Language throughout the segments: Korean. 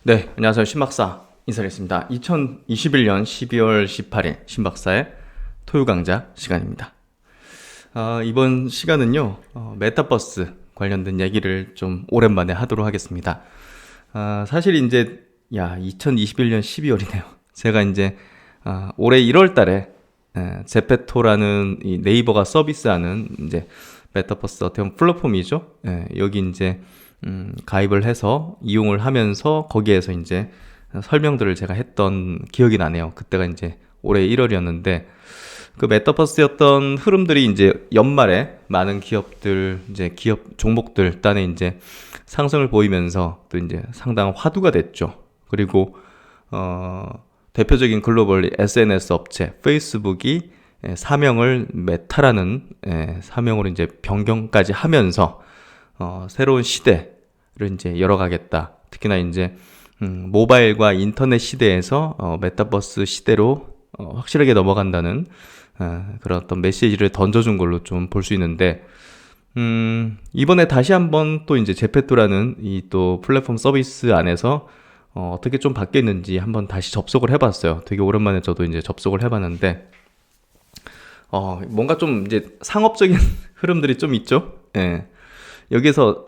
네, 안녕하세요. 신박사 인사드리겠습니다. 2021년 12월 18일 신박사의 토요 강좌 시간입니다. 이번 시간은요, 메타버스 관련된 얘기를 좀 오랜만에 하도록 하겠습니다. 사실 이제, 2021년 12월이네요. 제가 이제, 올해 1월 달에, 제페토라는 이 네이버가 서비스하는 이제 메타버스 어떻게 보면 플랫폼이죠. 여기 이제, 가입을 해서 이용을 하면서 거기에서 이제 설명들을 제가 했던 기억이 나네요. 그때가 이제 올해 1월이었는데 그 메타버스였던 흐름들이 이제 연말에 많은 기업들 이제 기업 종목들 단에 이제 상승을 보이면서 또 이제 상당한 화두가 됐죠. 그리고 대표적인 글로벌 SNS 업체 페이스북이 사명을 메타라는 사명으로 이제 변경까지 하면서 새로운 시대를 이제 열어가겠다. 특히나 이제 모바일과 인터넷 시대에서 메타버스 시대로 확실하게 넘어간다는 그런 어떤 메시지를 던져준 걸로 좀 볼 수 있는데 이번에 다시 한번 또 이제 제페토라는 이 또 플랫폼 서비스 안에서 어떻게 좀 바뀌었는지 한번 다시 접속을 해봤어요. 되게 오랜만에 저도 이제 접속을 해봤는데 뭔가 좀 이제 상업적인 흐름들이 좀 있죠. 예. 여기서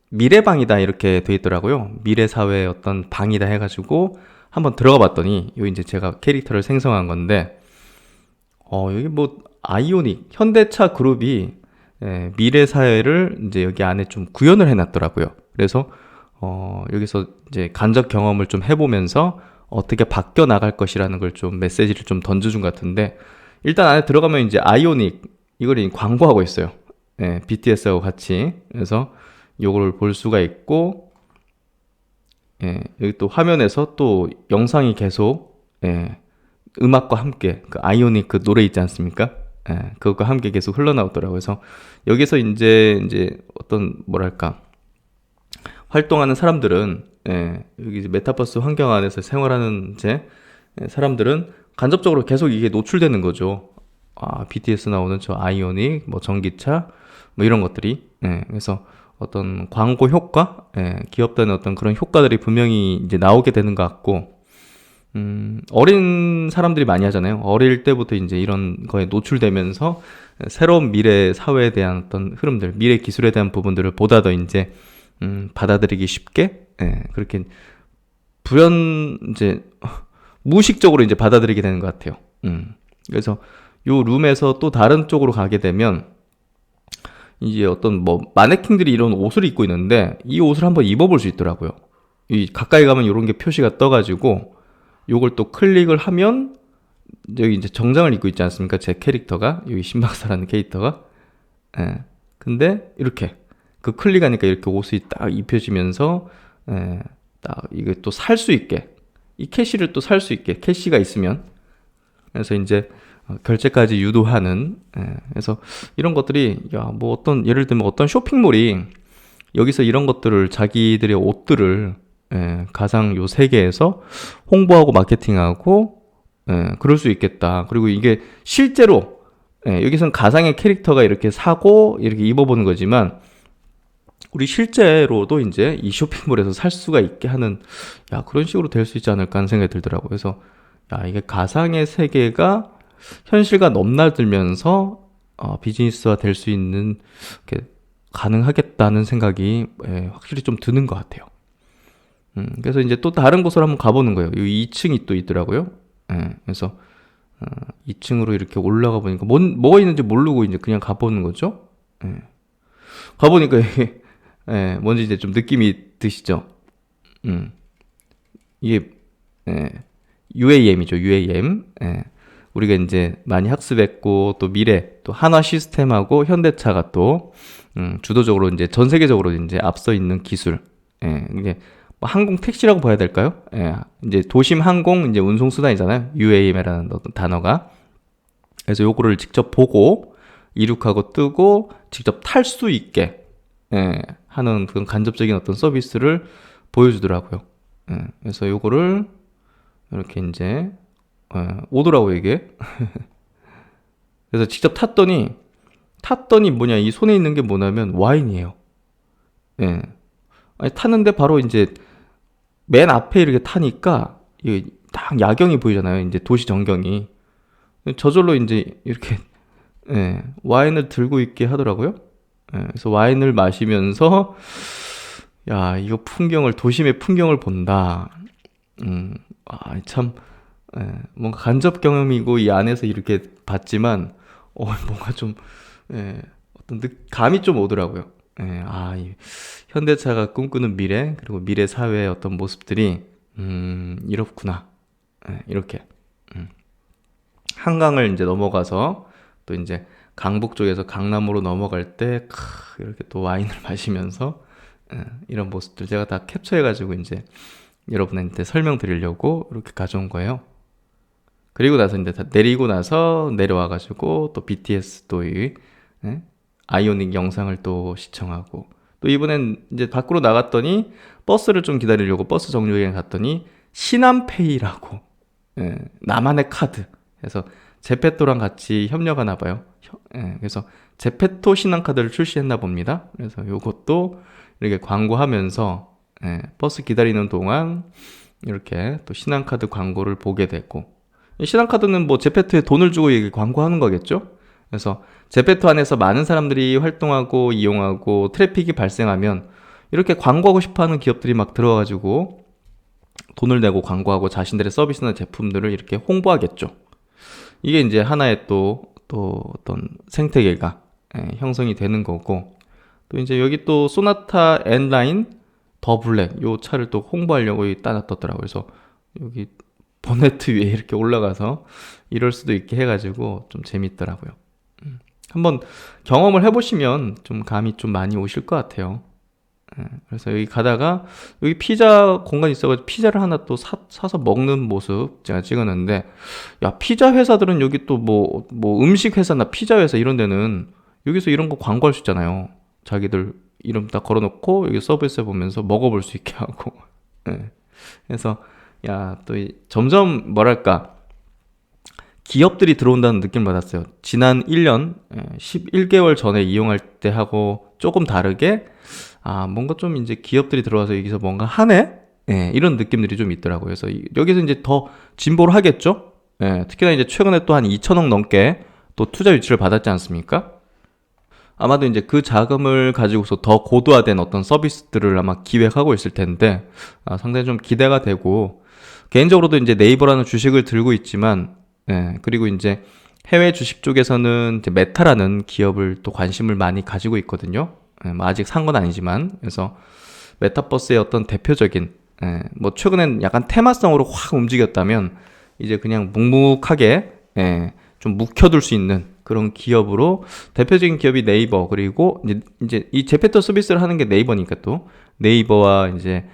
미래방이다 이렇게 돼 있더라고요. 미래사회의 어떤 방이다 해가지고 한번 들어가 봤더니 여기 이제 제가 캐릭터를 생성한 건데 여기 뭐 아이오닉 현대차 그룹이 미래사회를 이제 여기 안에 좀 구현을 해놨더라고요. 그래서 여기서 이제 간접 경험을 좀 해보면서 어떻게 바뀌어 나갈 것이라는 걸 좀 메시지를 좀 던져준 것 같은데 일단 안에 들어가면 이제 아이오닉 이걸 광고하고 있어요. BTS하고 같이. 그래서 요걸 볼 수가 있고, 여기 또 화면에서 또 영상이 계속, 음악과 함께, 그 아이오닉 그 노래 있지 않습니까? 그것과 함께 계속 흘러나오더라고요. 그래서 여기서 이제 어떤, 뭐랄까, 활동하는 사람들은, 여기 이제 메타버스 환경 안에서 생활하는 이제 사람들은 간접적으로 계속 이게 노출되는 거죠. BTS 나오는 저 아이오닉, 뭐 전기차, 뭐 이런 것들이. 그래서 어떤 광고 효과, 기업단의 어떤 그런 효과들이 분명히 이제 나오게 되는 것 같고, 어린 사람들이 많이 하잖아요. 어릴 때부터 이제 이런 거에 노출되면서 새로운 미래 사회에 대한 어떤 흐름들, 미래 기술에 대한 부분들을 보다 더 이제, 받아들이기 쉽게, 그렇게 이제, 무의식적으로 이제 받아들이게 되는 것 같아요. 그래서 요 룸에서 또 다른 쪽으로 가게 되면, 이제 어떤 뭐 마네킹들이 이런 옷을 입고 있는데 이 옷을 한번 입어볼 수 있더라고요. 이 가까이 가면 이런 게 표시가 떠가지고 요걸 또 클릭을 하면 여기 이제 정장을 입고 있지 않습니까? 제 캐릭터가 여기 신박사라는 캐릭터가. 근데 이렇게 그 클릭하니까 이렇게 옷이 딱 입혀지면서 딱 이게 또 살 수 있게 이 캐시를 또 살 수 있게 캐시가 있으면 그래서 이제 결제까지 유도하는 그래서 이런 것들이 뭐 어떤 예를 들면 어떤 쇼핑몰이 여기서 이런 것들을 자기들의 옷들을 가상 요 세계에서 홍보하고 마케팅하고 그럴 수 있겠다. 그리고 이게 실제로 여기서는 가상의 캐릭터가 이렇게 사고 이렇게 입어보는 거지만 우리 실제로도 이제 이 쇼핑몰에서 살 수가 있게 하는 그런 식으로 될 수 있지 않을까 하는 생각이 들더라고요. 그래서 이게 가상의 세계가 현실과 넘나들면서 비즈니스화 될 수 있는 가능하겠다는 생각이 확실히 좀 드는 것 같아요. 그래서 이제 또 다른 곳으로 한번 가보는 거예요. 이 2층이 또 있더라고요. 그래서 2층으로 이렇게 올라가 보니까 뭐가 있는지 모르고 이제 그냥 가보는 거죠. 가보니까 이게 뭔지 이제 좀 느낌이 드시죠. 이게 UAM이죠. UAM. 우리가 이제 많이 학습했고 또 미래 또 한화 시스템하고 현대차가 또 주도적으로 이제 전 세계적으로 이제 앞서 있는 기술. 이게 뭐 항공 택시라고 봐야 될까요? 이제 도심 항공 이제 운송 수단이잖아요. UAM이라는 어떤 단어가. 그래서 요거를 직접 보고 이륙하고 뜨고 직접 탈 수 있게 하는 그런 간접적인 어떤 서비스를 보여주더라고요. 그래서 요거를 이렇게 이제 오더라고 이게. 그래서 직접 탔더니 뭐냐 이 손에 있는 게 뭐냐면 와인이에요. 아니, 탔는데 바로 이제 맨 앞에 이렇게 타니까 이게 딱 야경이 보이잖아요. 이제 도시 전경이. 저절로 이제 이렇게 와인을 들고 있게 하더라고요. 그래서 와인을 마시면서 야, 이거 풍경을 도심의 풍경을 본다. 참 뭔가 간접 경험이고 이 안에서 이렇게 봤지만 뭔가 좀 어떤 감이 좀 오더라고요. 이 현대차가 꿈꾸는 미래 그리고 미래 사회의 어떤 모습들이 이렇구나. 이렇게 한강을 이제 넘어가서 또 이제 강북 쪽에서 강남으로 넘어갈 때 이렇게 또 와인을 마시면서 이런 모습들 제가 다 캡처해가지고 이제 여러분한테 설명드리려고 이렇게 가져온 거예요. 그리고 나서 이제 다 내리고 나서 내려와가지고 또 BTS 또 이 아이오닉 영상을 또 시청하고 또 이번엔 이제 밖으로 나갔더니 버스를 좀 기다리려고 버스 정류장에 갔더니 시남페이라고 나만의 카드 해서 제페토랑 같이 협력하나 봐요. 그래서 제페토 신한카드를 출시했나 봅니다. 그래서 요것도 이렇게 광고하면서 버스 기다리는 동안 이렇게 또 신한카드 광고를 보게 되고 이 신한카드는 뭐 제페토에 돈을 주고 이게 광고하는 거겠죠? 그래서 제페토 안에서 많은 사람들이 활동하고 이용하고 트래픽이 발생하면 이렇게 광고하고 싶어하는 기업들이 막 들어와가지고 돈을 내고 광고하고 자신들의 서비스나 제품들을 이렇게 홍보하겠죠. 이게 이제 하나의 또 어떤 생태계가 형성이 되는 거고 또 이제 여기 또 소나타 N라인 더 블랙 요 차를 또 홍보하려고 따놨더라고요. 그래서 여기 보네트 위에 이렇게 올라가서 이럴 수도 있게 해가지고 좀 재밌더라고요. 한번 경험을 해보시면 좀 감이 좀 많이 오실 것 같아요. 그래서 여기 가다가 여기 피자 공간이 있어가지고 피자를 하나 또 사서 먹는 모습 제가 찍었는데 야 피자 회사들은 여기 또 뭐 음식 회사나 피자 회사 이런 데는 여기서 이런 거 광고할 수 있잖아요. 자기들 이름 딱 걸어놓고 여기 서비스 보면서 먹어볼 수 있게 하고 그래서 야 또 점점 뭐랄까 기업들이 들어온다는 느낌을 받았어요. 지난 1년 11개월 전에 이용할 때 하고 조금 다르게 뭔가 좀 이제 기업들이 들어와서 여기서 뭔가 하네? 이런 느낌들이 좀 있더라고요. 그래서 여기서 이제 더 진보를 하겠죠? 특히나 이제 최근에 또 한 2천억 넘게 또 투자 유치를 받았지 않습니까? 아마도 이제 그 자금을 가지고서 더 고도화된 어떤 서비스들을 아마 기획하고 있을 텐데, 상당히 좀 기대가 되고, 개인적으로도 이제 네이버라는 주식을 들고 있지만, 그리고 이제 해외 주식 쪽에서는 이제 메타라는 기업을 또 관심을 많이 가지고 있거든요. 뭐 아직 산 건 아니지만 그래서 메타버스의 어떤 대표적인 뭐 최근엔 약간 테마성으로 확 움직였다면 이제 그냥 묵묵하게 좀 묵혀둘 수 있는 그런 기업으로 대표적인 기업이 네이버 그리고 이제 이 제페토 서비스를 하는 게 네이버니까 또 네이버와 이제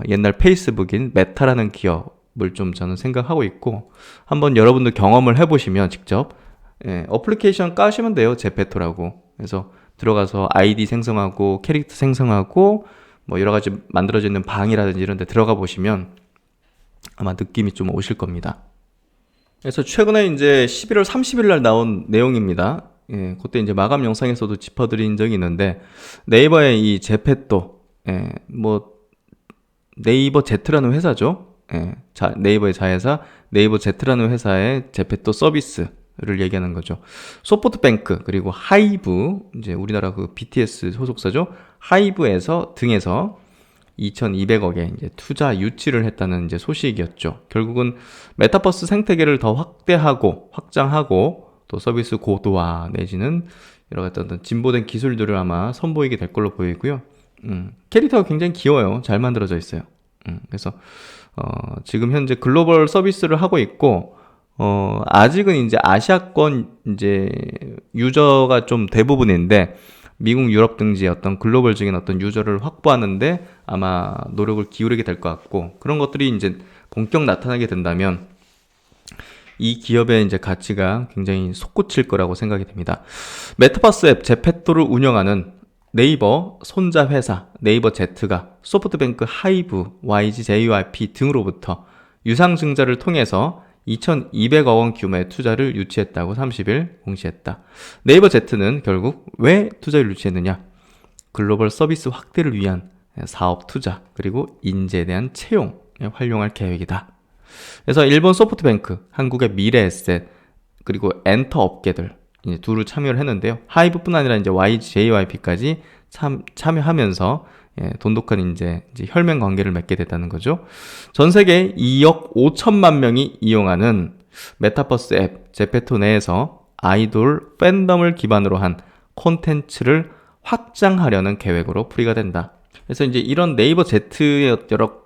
옛날 페이스북인 메타라는 기업을 좀 저는 생각하고 있고 한번 여러분도 경험을 해보시면 직접 어플리케이션 까시면 돼요. 제페토라고. 그래서 들어가서 아이디 생성하고 캐릭터 생성하고 뭐 여러 가지 만들어져 있는 방이라든지 이런 데 들어가 보시면 아마 느낌이 좀 오실 겁니다. 그래서 최근에 이제 11월 30일 날 나온 내용입니다. 그때 이제 마감 영상에서도 짚어드린 적이 있는데 네이버의 이 제페토 뭐 네이버 Z라는 회사죠. 네이버의 자회사 네이버 Z라는 회사의 제페토 서비스를 얘기하는 거죠. 소프트뱅크 그리고 하이브 이제 우리나라 그 BTS 소속사죠. 하이브에서 등에서 2,200억의 이제 투자 유치를 했다는 이제 소식이었죠. 결국은 메타버스 생태계를 더 확대하고 확장하고 또 서비스 고도화 내지는 여러 가지 어떤 진보된 기술들을 아마 선보이게 될 걸로 보이고요. 캐릭터가 굉장히 귀여워요. 잘 만들어져 있어요. 그래서 지금 현재 글로벌 서비스를 하고 있고 아직은 이제 아시아권 이제 유저가 좀 대부분인데 미국, 유럽 등지의 어떤 글로벌적인 어떤 유저를 확보하는데 아마 노력을 기울이게 될 것 같고 그런 것들이 이제 본격 나타나게 된다면 이 기업의 이제 가치가 굉장히 솟구칠 거라고 생각이 됩니다. 메타버스 앱 제페토를 운영하는 네이버 손자 회사 네이버 Z가 소프트뱅크 하이브, YG, JYP 등으로부터 유상증자를 통해서 2,200억 원 규모의 투자를 유치했다고 30일 공시했다. 네이버 Z는 결국 왜 투자를 유치했느냐? 글로벌 서비스 확대를 위한 사업 투자, 그리고 인재에 대한 채용에 활용할 계획이다. 그래서 일본 소프트뱅크, 한국의 미래에셋, 그리고 엔터 업계들 이제 두루 참여를 했는데요. 하이브뿐 아니라 이제 JYP까지 참여하면서 돈독한 이제 혈맹 관계를 맺게 됐다는 거죠. 전 세계 2억 5천만 명이 이용하는 메타버스 앱 제페토 내에서 아이돌 팬덤을 기반으로 한 콘텐츠를 확장하려는 계획으로 풀이가 된다. 그래서 이제 이런 네이버 Z의 여러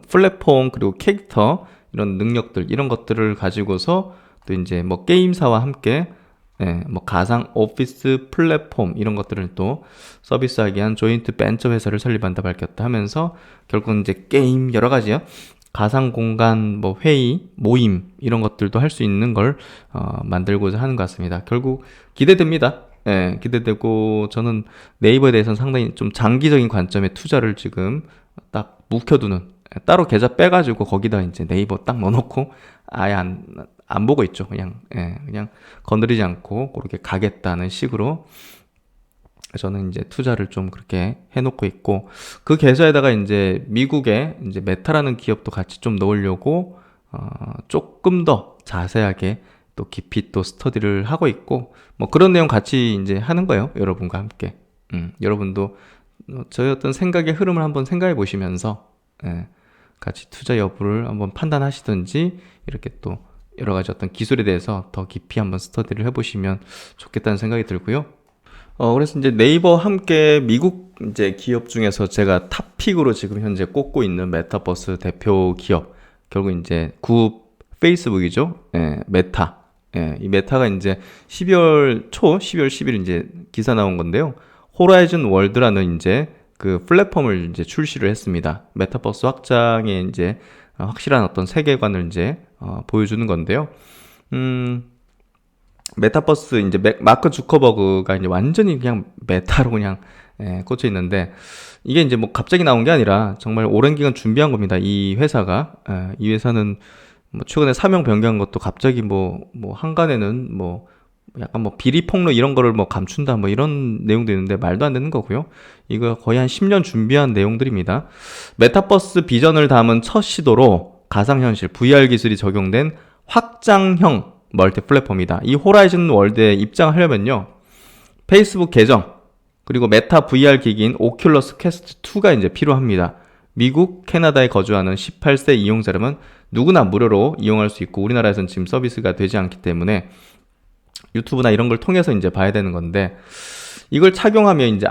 플랫폼 그리고 캐릭터 이런 능력들 이런 것들을 가지고서 또 이제 뭐 게임사와 함께 뭐 가상 오피스 플랫폼 이런 것들을 또 서비스하기 위한 조인트 벤처 회사를 설립한다 밝혔다 하면서 결국은 이제 게임 여러 가지요. 가상 공간 뭐 회의, 모임 이런 것들도 할 수 있는 걸 만들고자 하는 것 같습니다. 결국 기대됩니다. 기대되고 저는 네이버에 대해서는 상당히 좀 장기적인 관점의 투자를 지금 딱 묵혀두는 따로 계좌 빼가지고 거기다 이제 네이버 딱 넣어놓고 아예 안 보고 있죠. 그냥 건드리지 않고 그렇게 가겠다는 식으로 저는 이제 투자를 좀 그렇게 해놓고 있고 그 계좌에다가 이제 미국의 이제 메타라는 기업도 같이 좀 넣으려고 조금 더 자세하게 또 깊이 또 스터디를 하고 있고 뭐 그런 내용 같이 이제 하는 거예요. 여러분과 함께. 여러분도 저의 어떤 생각의 흐름을 한번 생각해 보시면서 같이 투자 여부를 한번 판단하시든지 이렇게 또 여러 가지 어떤 기술에 대해서 더 깊이 한번 스터디를 해보시면 좋겠다는 생각이 들고요. 그래서 이제 네이버 함께 미국 이제 기업 중에서 제가 탑픽으로 지금 현재 꼽고 있는 메타버스 대표 기업 결국 이제 페이스북이죠. 메타. 이 메타가 이제 12월 10일 이제 기사 나온 건데요. 호라이즌 월드라는 이제 그 플랫폼을 이제 출시를 했습니다. 메타버스 확장에 이제 확실한 어떤 세계관을 이제 보여주는 건데요. 메타버스 이제 마크 주커버그가 이제 완전히 그냥 메타로 그냥 꽂혀 있는데 이게 이제 뭐 갑자기 나온 게 아니라 정말 오랜 기간 준비한 겁니다. 이 회사가 이 회사는 뭐 최근에 사명 변경한 것도 갑자기 뭐 한간에는 뭐 약간 뭐 비리 폭로 이런 거를 뭐 감춘다 뭐 이런 내용도 있는데 말도 안 되는 거고요. 이거 거의 한 10년 준비한 내용들입니다. 메타버스 비전을 담은 첫 시도로 가상현실 VR 기술이 적용된 확장형 멀티 플랫폼이다. 이 호라이즌 월드에 입장하려면요. 페이스북 계정 그리고 메타 VR 기기인 오큘러스 퀘스트 2가 이제 필요합니다. 미국, 캐나다에 거주하는 18세 이용자라면 누구나 무료로 이용할 수 있고 우리나라에서는 지금 서비스가 되지 않기 때문에 유튜브나 이런 걸 통해서 이제 봐야 되는 건데 이걸 착용하면 이제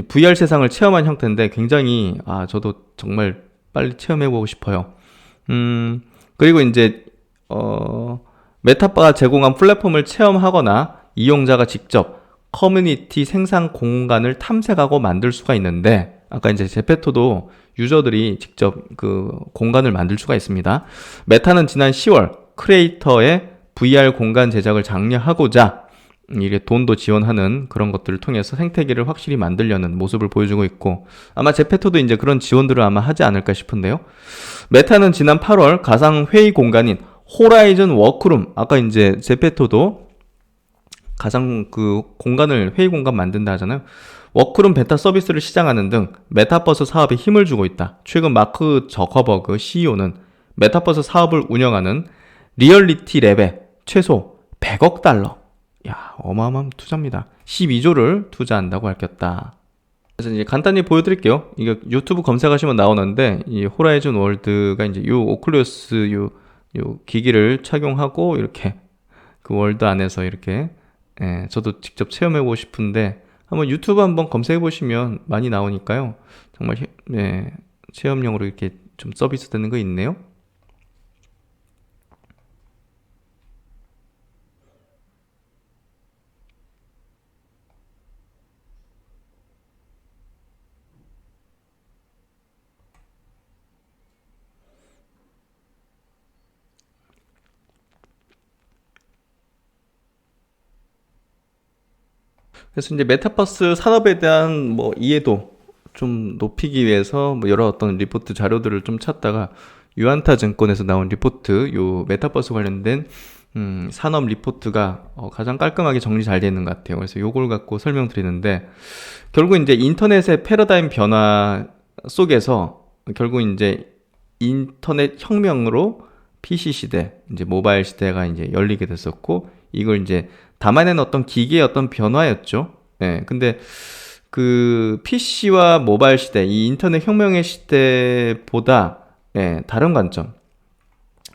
VR 세상을 체험한 형태인데 굉장히 저도 정말 빨리 체험해보고 싶어요. 그리고 이제 메타바가 제공한 플랫폼을 체험하거나 이용자가 직접 커뮤니티 생산 공간을 탐색하고 만들 수가 있는데 아까 이제 제페토도 유저들이 직접 그 공간을 만들 수가 있습니다. 메타는 지난 10월 크리에이터의 VR 공간 제작을 장려하고자 이게 돈도 지원하는 그런 것들을 통해서 생태계를 확실히 만들려는 모습을 보여주고 있고 아마 제페토도 이제 그런 지원들을 아마 하지 않을까 싶은데요. 메타는 지난 8월 가상 회의 공간인 호라이즌 워크룸 아까 이제 제페토도 가상 그 공간을 회의 공간 만든다 하잖아요. 워크룸 베타 서비스를 시장하는 등 메타버스 사업에 힘을 주고 있다. 최근 마크 저커버그 CEO는 메타버스 사업을 운영하는 리얼리티 랩에 최소 100억 달러 야 어마어마한 투자입니다. 12조를 투자한다고 밝혔다. 그래서 이제 간단히 보여드릴게요. 이거 유튜브 검색하시면 나오는데 이 호라이즌 월드가 이제 요 오큘러스 요 기기를 착용하고 이렇게 그 월드 안에서 이렇게 저도 직접 체험해보고 싶은데 한번 유튜브 한번 검색해보시면 많이 나오니까요. 정말 체험용으로 이렇게 좀 서비스 되는 거 있네요. 그래서 이제 메타버스 산업에 대한 뭐 이해도 좀 높이기 위해서 뭐 여러 어떤 리포트 자료들을 좀 찾다가 유안타 증권에서 나온 리포트 요 메타버스 관련된 산업 리포트가 가장 깔끔하게 정리 잘 되어 있는 것 같아요. 그래서 요걸 갖고 설명드리는데, 결국 이제 인터넷의 패러다임 변화 속에서 결국 이제 인터넷 혁명으로 PC 시대, 이제 모바일 시대가 이제 열리게 됐었고, 이걸 이제 담아낸 어떤 기계의 어떤 변화였죠. 예, 근데 그 PC와 모바일 시대, 이 인터넷 혁명의 시대보다 다른 관점,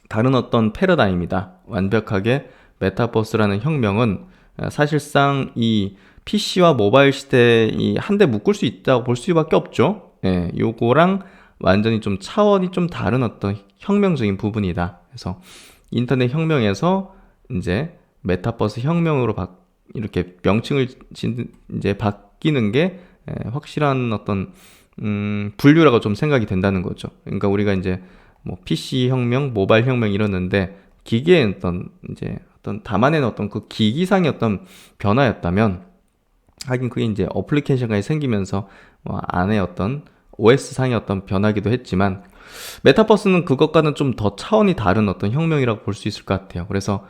다른 어떤 패러다임이다. 완벽하게 메타버스라는 혁명은 사실상 이 PC와 모바일 시대에 한데 묶을 수 있다고 볼 수밖에 없죠. 요거랑 완전히 좀 차원이 좀 다른 어떤 혁명적인 부분이다. 그래서 인터넷 혁명에서 이제 메타버스 혁명으로 이렇게 명칭을 이제 바뀌는 게 확실한 어떤 분류라고 좀 생각이 된다는 거죠. 그러니까 우리가 이제 뭐 PC 혁명, 모바일 혁명 이러는데 기계의 어떤 담아낸 어떤 그 기기상의 어떤 변화였다면, 하긴 그게 이제 어플리케이션까지 생기면서 뭐 안에 어떤 OS 상의 어떤 변화기도 했지만, 메타버스는 그것과는 좀 더 차원이 다른 어떤 혁명이라고 볼 수 있을 것 같아요. 그래서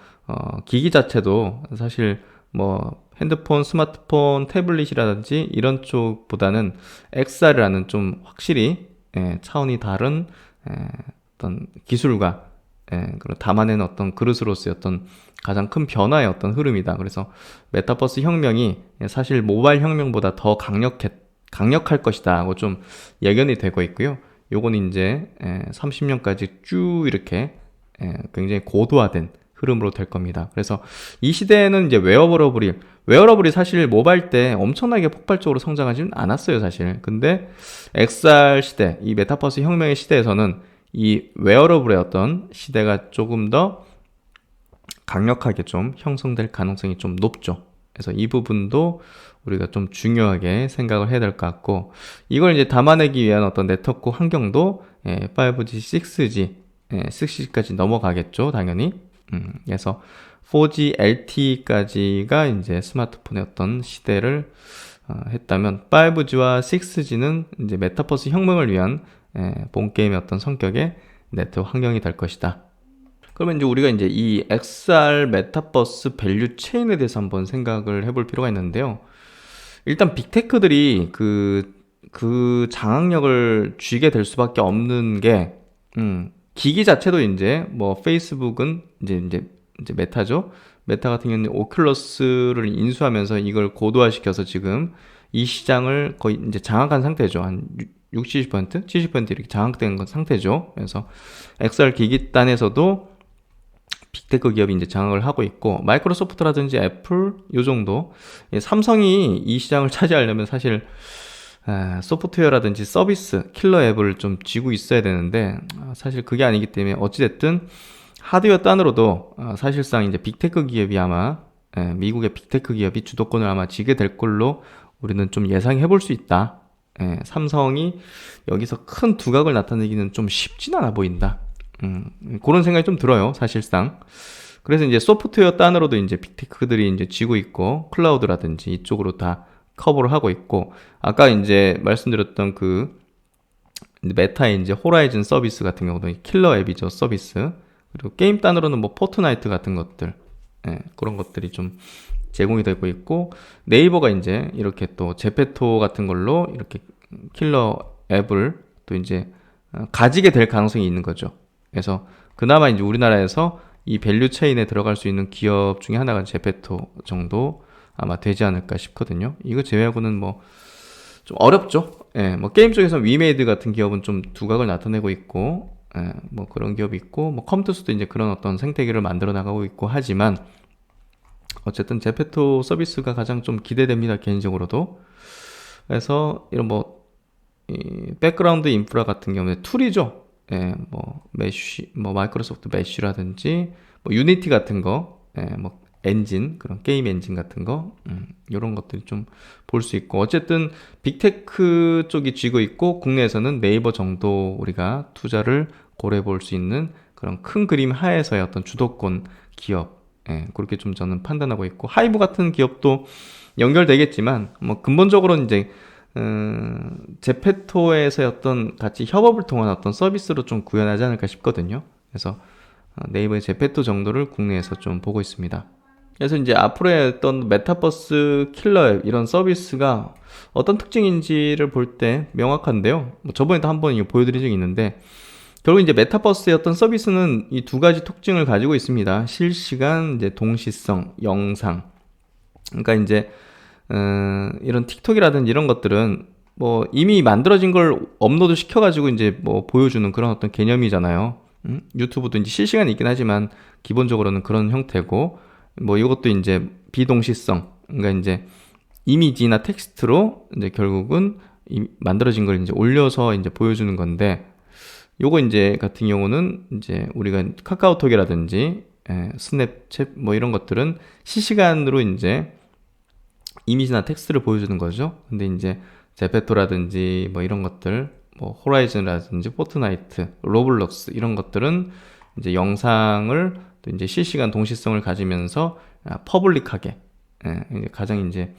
기기 자체도 사실 뭐 핸드폰, 스마트폰, 태블릿이라든지 이런 쪽보다는 XR이라는 좀 확실히 차원이 다른 어떤 기술과 그런 담아낸 어떤 그릇으로서의 어떤 가장 큰 변화의 어떤 흐름이다. 그래서 메타버스 혁명이 사실 모바일 혁명보다 더 강력할 것이다 하고 좀 예견이 되고 있고요. 요건 이제 30년까지 쭉 이렇게 굉장히 고도화된 흐름으로 될 겁니다. 그래서 이 시대에는 이제 웨어러블이 사실 모바일 때 엄청나게 폭발적으로 성장하지는 않았어요, 사실. 근데 XR 시대, 이 메타버스 혁명의 시대에서는 이 웨어러블의 어떤 시대가 조금 더 강력하게 좀 형성될 가능성이 좀 높죠. 그래서 이 부분도 우리가 좀 중요하게 생각을 해야 될 것 같고, 이걸 이제 담아내기 위한 어떤 네트워크 환경도 5G, 6G, 6G까지 넘어가겠죠, 당연히. 그래서 4G, LTE까지가 이제 스마트폰의 어떤 시대를 했다면, 5G와 6G는 이제 메타버스 혁명을 위한 본 게임의 어떤 성격의 네트워크 환경이 될 것이다. 그러면 이제 우리가 이제 이 XR 메타버스 밸류 체인에 대해서 한번 생각을 해볼 필요가 있는데요. 일단 빅테크들이 그 장악력을 쥐게 될 수밖에 없는 게, 기기 자체도 이제 뭐 페이스북은 이제 메타죠. 메타 같은 경우는 오큘러스를 인수하면서 이걸 고도화시켜서 지금 이 시장을 거의 이제 장악한 상태죠. 한 60, 70%, 70% 이렇게 장악된 건 상태죠. 그래서 XR 기기단에서도 빅테크 기업이 이제 장악을 하고 있고, 마이크로소프트라든지 애플 요 정도, 삼성이 이 시장을 차지하려면 사실 소프트웨어라든지 서비스, 킬러 앱을 좀 쥐고 있어야 되는데, 사실 그게 아니기 때문에 어찌됐든 하드웨어 단으로도 사실상 이제 빅테크 기업이 아마 미국의 빅테크 기업이 주도권을 아마 쥐게 될 걸로 우리는 좀 예상해 볼 수 있다. 삼성이 여기서 큰 두각을 나타내기는 좀 쉽진 않아 보인다. 그런 생각이 좀 들어요, 사실상. 그래서 이제 소프트웨어 단으로도 이제 빅테크들이 이제 쥐고 있고, 클라우드라든지 이쪽으로 다 커버를 하고 있고, 아까 이제 말씀드렸던 그 메타의 이제 호라이즌 서비스 같은 경우도 킬러 앱이죠, 서비스. 그리고 게임 단으로는 뭐 포트나이트 같은 것들, 그런 것들이 좀 제공이 되고 있고, 네이버가 이제 이렇게 또 제페토 같은 걸로 이렇게 킬러 앱을 또 이제 가지게 될 가능성이 있는 거죠. 그래서 그나마 이제 우리나라에서 이 밸류 체인에 들어갈 수 있는 기업 중에 하나가 제페토 정도 아마 되지 않을까 싶거든요. 이거 제외하고는 뭐 좀 어렵죠. 뭐 게임 쪽에서 위메이드 같은 기업은 좀 두각을 나타내고 있고, 뭐 그런 기업이 있고, 뭐 컴투스도 이제 그런 어떤 생태계를 만들어 나가고 있고 하지만, 어쨌든 제페토 서비스가 가장 좀 기대됩니다, 개인적으로도. 그래서 이런 뭐 백그라운드 인프라 같은 경우에 툴이죠. 뭐 메쉬, 뭐 마이크로소프트 메쉬라든지 뭐 유니티 같은 거, 뭐 엔진, 그런 게임 엔진 같은 거, 이런 것들이 좀 볼 수 있고, 어쨌든 빅테크 쪽이 쥐고 있고, 국내에서는 네이버 정도 우리가 투자를 고려해 볼 수 있는 그런 큰 그림 하에서의 어떤 주도권 기업, 그렇게 좀 저는 판단하고 있고, 하이브 같은 기업도 연결되겠지만, 뭐 근본적으로는 이제 제페토에서의 어떤 같이 협업을 통한 어떤 서비스로 좀 구현하지 않을까 싶거든요. 그래서 네이버의 제페토 정도를 국내에서 좀 보고 있습니다. 그래서 이제 앞으로의 어떤 메타버스 킬러 앱 이런 서비스가 어떤 특징인지를 볼 때 명확한데요. 뭐 저번에도 한번 이거 보여드린 적이 있는데, 결국 이제 메타버스의 어떤 서비스는 이 두 가지 특징을 가지고 있습니다. 실시간, 이제 동시성, 영상. 그러니까 이제 이런 틱톡이라든지 이런 것들은 뭐 이미 만들어진 걸 업로드 시켜가지고 이제 뭐 보여주는 그런 어떤 개념이잖아요. 유튜브도 이제 실시간이 있긴 하지만 기본적으로는 그런 형태고, 뭐 이것도 이제 비동시성, 그러니까 이제 이미지나 텍스트로 이제 결국은 만들어진 걸 이제 올려서 이제 보여주는 건데, 요거 이제 같은 경우는 이제 우리가 카카오톡이라든지 스냅챗 뭐 이런 것들은 실시간으로 이제 이미지나 텍스트를 보여주는 거죠. 근데 이제 제페토라든지 뭐 이런 것들, 뭐 호라이즌이라든지 포트나이트, 로블록스 이런 것들은 이제 영상을 또 이제 실시간 동시성을 가지면서 퍼블릭하게, 이제 가장 이제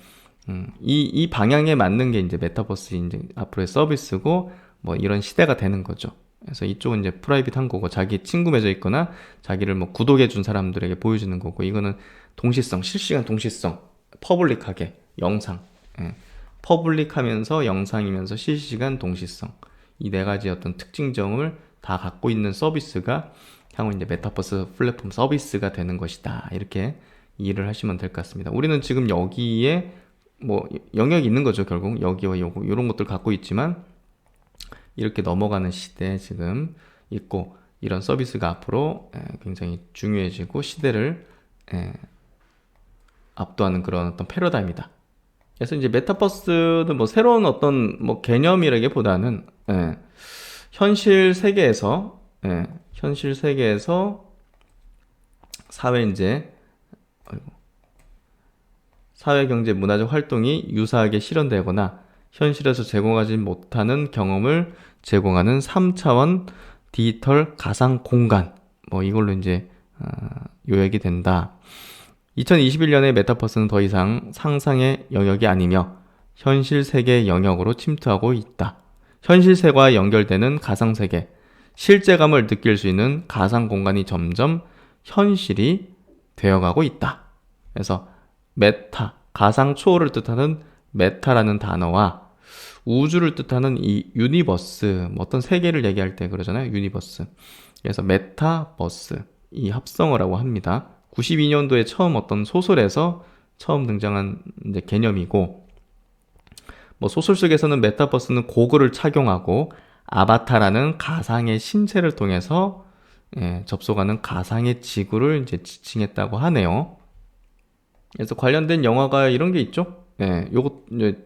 이 방향에 맞는 게 이제 메타버스 이제 앞으로의 서비스고, 뭐 이런 시대가 되는 거죠. 그래서 이쪽은 이제 프라이빗한 거고, 자기 친구 맺어 있거나 자기를 뭐 구독해 준 사람들에게 보여주는 거고, 이거는 동시성, 실시간 동시성, 퍼블릭하게 영상, 퍼블릭하면서 영상이면서 실시간 동시성, 이 네 가지 어떤 특징점을 다 갖고 있는 서비스가 향후 이제 메타버스 플랫폼 서비스가 되는 것이다, 이렇게 이해를 하시면 될 것 같습니다. 우리는 지금 여기에 뭐 영역이 있는 거죠. 결국 여기와 요거 이런 것들 갖고 있지만 이렇게 넘어가는 시대에 지금 있고, 이런 서비스가 앞으로 굉장히 중요해지고 시대를 압도하는 그런 어떤 패러다임이다. 그래서 이제 메타버스는 뭐 새로운 어떤 뭐 개념이라기보다는 현실 세계에서 현실 세계에서 사회 이제 사회 경제 문화적 활동이 유사하게 실현되거나 현실에서 제공하지 못하는 경험을 제공하는 3차원 디지털 가상 공간, 뭐 이걸로 이제 요약이 된다. 2021년의 메타버스는 더 이상 상상의 영역이 아니며 현실 세계 영역으로 침투하고 있다. 현실 세계와 연결되는 가상 세계, 실제감을 느낄 수 있는 가상 공간이 점점 현실이 되어가고 있다. 그래서 메타, 가상 초월을 뜻하는 메타라는 단어와 우주를 뜻하는 이 유니버스, 뭐 어떤 세계를 얘기할 때 그러잖아요. 유니버스. 그래서 메타버스, 이 합성어라고 합니다. 92년도에 처음 어떤 소설에서 처음 등장한 이제 개념이고, 뭐 소설 속에서는 메타버스는 고글을 착용하고 아바타라는 가상의 신체를 통해서 접속하는 가상의 지구를 이제 지칭했다고 하네요. 그래서 관련된 영화가 이런 게 있죠. 요거 이제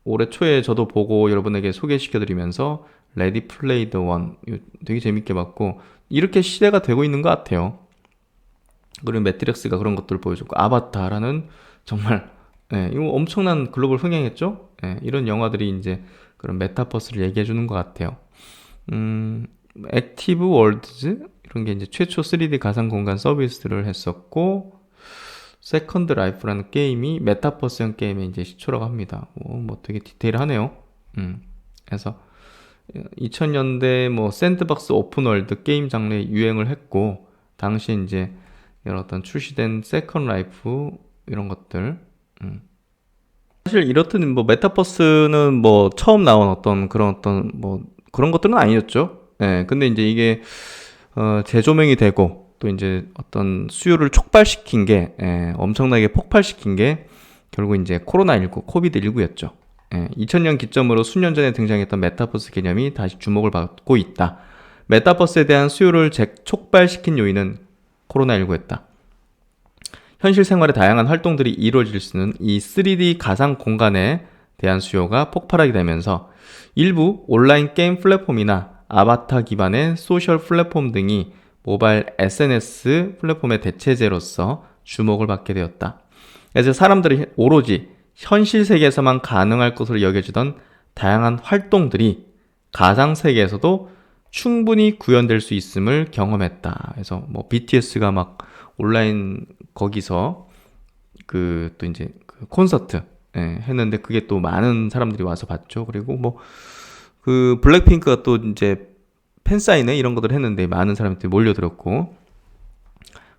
올해 초에 저도 보고 여러분에게 소개시켜드리면서 레디 플레이 더 원, 되게 재밌게 봤고, 이렇게 시대가 되고 있는 것 같아요. 그리고 매트릭스가 그런 것들을 보여줬고, 아바타라는 정말 이거 엄청난 글로벌 흥행했죠. 이런 영화들이 이제 그런 메타버스를 얘기해주는 것 같아요. 액티브 월드즈 이런 게 이제 최초 3D 가상 공간 서비스를 했었고, 세컨드 라이프라는 게임이 메타버스형 게임의 이제 시초라고 합니다. 뭐 되게 디테일하네요. 그래서 2000년대 뭐 샌드박스 오픈월드 게임 장르에 유행을 했고, 당시 이제 이런 어떤 출시된 세컨드 라이프 이런 것들. 사실 이렇든 뭐 메타버스는 뭐 처음 나온 어떤 그런 뭐 그런 것들은 아니었죠. 근데 이제 이게 재조명이 되고 또 이제 어떤 수요를 촉발시킨 게, 엄청나게 폭발시킨 게 결국 이제 코로나19, 코비드19였죠. 2000년 기점으로 수년 전에 등장했던 메타버스 개념이 다시 주목을 받고 있다. 메타버스에 대한 수요를 촉발시킨 요인은 코로나19였다. 현실 생활의 다양한 활동들이 이루어질 수 있는 이 3D 가상 공간에 대한 수요가 폭발하게 되면서 일부 온라인 게임 플랫폼이나 아바타 기반의 소셜 플랫폼 등이 모바일 SNS 플랫폼의 대체제로서 주목을 받게 되었다. 그래서 사람들이 오로지 현실 세계에서만 가능할 것으로 여겨지던 다양한 활동들이 가상 세계에서도 충분히 구현될 수 있음을 경험했다. 그래서 뭐 BTS가 막 온라인 거기서 또 이제 그 콘서트 했는데 그게 또 많은 사람들이 와서 봤죠. 그리고 뭐 그 블랙핑크가 또 이제 팬사인회 이런 것들 했는데 많은 사람들이 몰려들었고,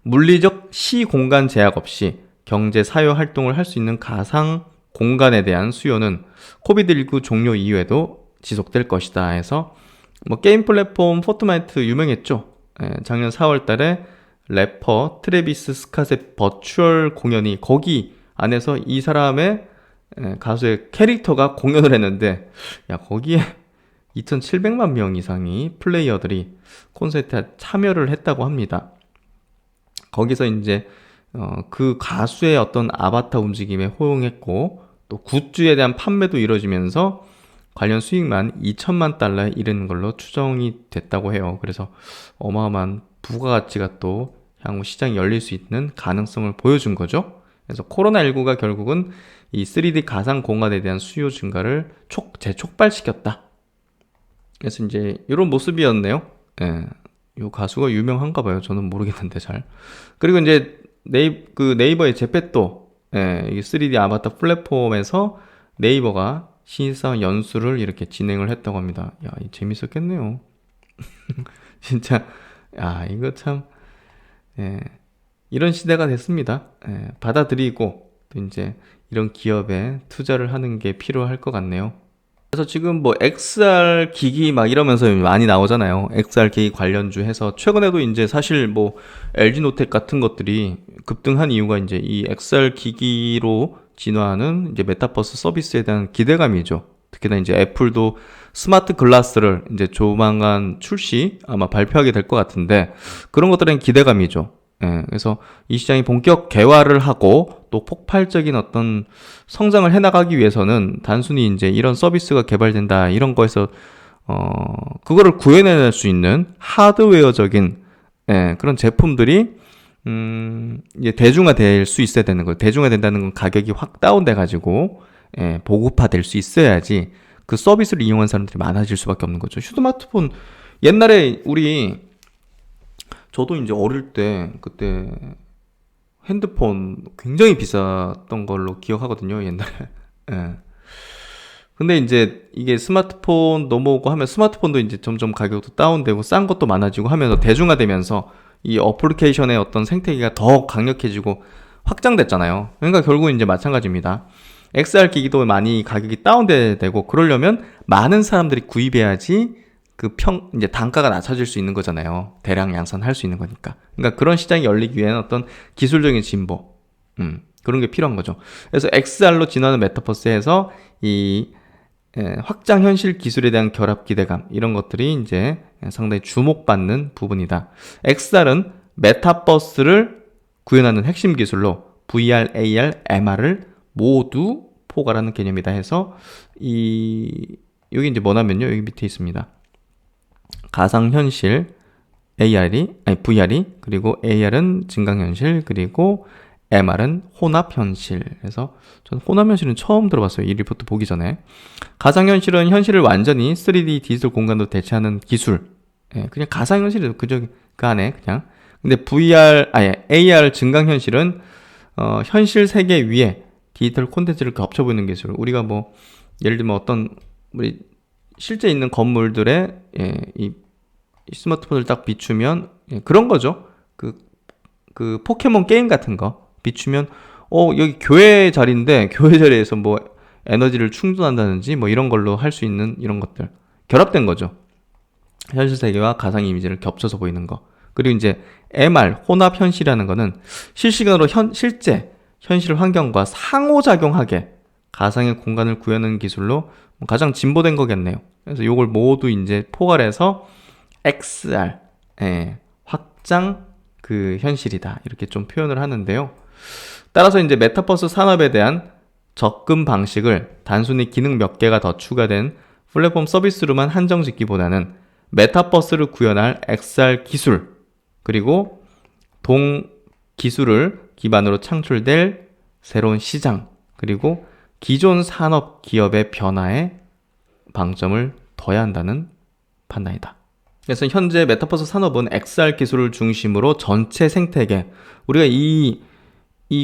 물리적 시공간 제약 없이 경제 사회 활동을 할 수 있는 가상 공간에 대한 수요는 코비드19 종료 이후에도 지속될 것이다 해서 뭐 게임 플랫폼 포트나이트 유명했죠. 작년 4월 달에 래퍼 트래비스 스캇의 버추얼 공연이 거기 안에서 이 사람의 가수의 캐릭터가 공연을 했는데 야 거기에 2,700만 명 이상이 플레이어들이 콘서트에 참여를 했다고 합니다. 거기서 이제 그 가수의 어떤 아바타 움직임에 호응했고 또 굿즈에 대한 판매도 이루어지면서 관련 수익만 2천만 달러에 이르는 걸로 추정이 됐다고 해요. 그래서 어마어마한 부가가치가 또 향후 시장이 열릴 수 있는 가능성을 보여준 거죠. 그래서 코로나19가 결국은 이 3D 가상 공간에 대한 수요 증가를 재촉발시켰다. 그래서 이제 이런 모습이었네요. 예. 이 가수가 유명한가 봐요. 저는 모르겠는데 잘. 그리고 이제 네이버의 제페토, 예, 이 3D 아바타 플랫폼에서 네이버가 신입사원 연수를 이렇게 진행을 했다고 합니다. 야, 재밌었겠네요. 진짜, 야, 이거 참, 예, 이런 시대가 됐습니다. 예, 받아들이고, 또 이제 이런 기업에 투자를 하는 게 필요할 것 같네요. 그래서 지금 뭐 XR 기기 막 이러면서 많이 나오잖아요. XR 기기 관련주 해서 최근에도 이제 사실 뭐 LG 노텍 같은 것들이 급등한 이유가 이제 이 XR 기기로 진화하는 이제 메타버스 서비스에 대한 기대감이죠. 특히나 이제 애플도 스마트 글라스를 이제 조만간 출시 아마 발표하게 될 것 같은데 그런 것들은 기대감이죠. 예, 그래서 이 시장이 본격 개화를 하고 또 폭발적인 어떤 성장을 해나가기 위해서는 단순히 이제 이런 서비스가 개발된다 이런 거에서 그거를 구현해낼 수 있는 하드웨어적인 그런 제품들이 이제 대중화될 수 있어야 되는 거예요. 대중화된다는 건 가격이 확 다운돼 가지고 보급화될 수 있어야지 그 서비스를 이용한 사람들이 많아질 수밖에 없는 거죠. 스마트폰 옛날에 저도 이제 어릴 때 그때 핸드폰 굉장히 비쌌던 걸로 기억하거든요, 옛날에. 예. 근데 이제 이게 스마트폰 넘어오고 하면 스마트폰도 이제 점점 가격도 다운되고 싼 것도 많아지고 하면서 대중화되면서 이 어플리케이션의 어떤 생태계가 더 강력해지고 확장됐잖아요. 그러니까 결국은 이제 마찬가지입니다. XR 기기도 많이 가격이 다운되고 그러려면 많은 사람들이 구입해야지 이제 단가가 낮아질 수 있는 거잖아요. 대량 양산할 수 있는 거니까. 그러니까 그런 시장이 열리기 위해는 어떤 기술적인 진보, 그런 게 필요한 거죠. 그래서 XR로 진화하는 메타버스에서 확장 현실 기술에 대한 결합 기대감, 이런 것들이 이제 상당히 주목받는 부분이다. XR은 메타버스를 구현하는 핵심 기술로 VR, AR, MR을 모두 포괄하는 개념이다 해서 여기 이제 뭐냐면요. 여기 밑에 있습니다. 가상현실 VR이 그리고 AR은 증강현실 그리고 MR은 혼합현실. 그래서 저는 혼합현실은 처음 들어봤어요. 이 리포트 보기 전에. 가상현실은 현실을 완전히 3D 디지털 공간으로 대체하는 기술. 그냥 가상현실이 그 안에 그냥. 근데 AR 증강현실은 현실 세계 위에 디지털 콘텐츠를 겹쳐보이는 기술. 우리가 뭐 예를 들면 우리 실제 있는 건물들의 이 스마트폰을 딱 비추면 그런 거죠. 그 포켓몬 게임 같은 거 비추면 여기 교회 자리인데 교회 자리에서 뭐 에너지를 충전한다든지 뭐 이런 걸로 할 수 있는 이런 것들 결합된 거죠. 현실 세계와 가상 이미지를 겹쳐서 보이는 거. 그리고 이제 MR 혼합 현실이라는 거는 실시간으로 실제 현실 환경과 상호작용하게 가상의 공간을 구현하는 기술로 가장 진보된 거겠네요. 그래서 이걸 모두 이제 포괄해서 XR, 확장 현실이다. 이렇게 좀 표현을 하는데요. 따라서 이제 메타버스 산업에 대한 접근 방식을 단순히 기능 몇 개가 더 추가된 플랫폼 서비스로만 한정짓기보다는 메타버스를 구현할 XR 기술, 그리고 동 기술을 기반으로 창출될 새로운 시장, 그리고 기존 산업 기업의 변화에 방점을 둬야 한다는 판단이다. 그래서 현재 메타버스 산업은 XR 기술을 중심으로 전체 생태계, 우리가 이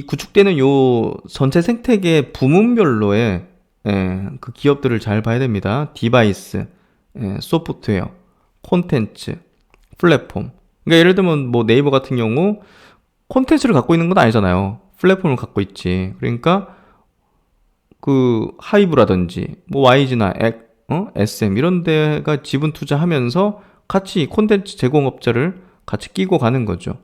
구축되는 요 전체 생태계 부문별로의 그 기업들을 잘 봐야 됩니다. 디바이스, 소프트웨어, 콘텐츠, 플랫폼. 그러니까 예를 들면 뭐 네이버 같은 경우 콘텐츠를 갖고 있는 건 아니잖아요. 플랫폼을 갖고 있지. 그러니까 그 하이브라든지 뭐 YG나 SM 이런 데가 지분 투자하면서 같이 콘텐츠 제공업자를 같이 끼고 가는 거죠.